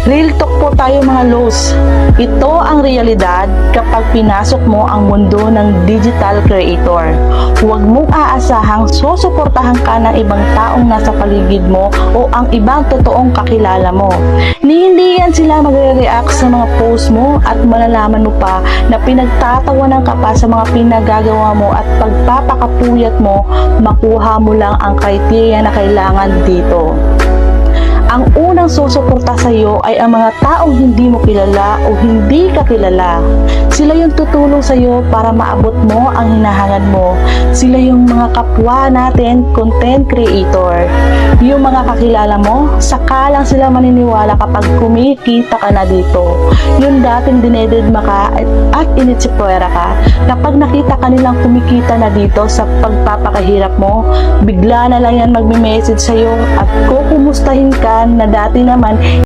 Real talk po tayo mga Los. Ito ang realidad kapag pinasok mo ang mundo ng digital creator. Huwag mong aasahang susuportahan ka ng ibang taong nasa paligid mo o ang ibang totoong kakilala mo. Hindi yan sila magre-react sa mga post mo at malalaman mo pa na pinagtatawanan ka pa sa mga pinagagawa mo at pagpapakapuyat mo, makuha mo lang ang kriteria na kailangan dito. Ang unang susuporta sa iyo ay ang mga taong hindi mo kilala o hindi ka kilala. Sila yung tutulong sa iyo para maabot mo ang hinahangad mo. Sila yung mga kapwa natin, content creator. Yung mga kakilala mo, saka lang sila maniniwala kapag kumikita ka na dito. Yung dating dinededma ka at initsipwera ka, kapag nakita ka nilang kumikita na dito sa pagpapakahirap mo, bigla na lang yan magme-message sa iyo at kukumustahin ka na dati naman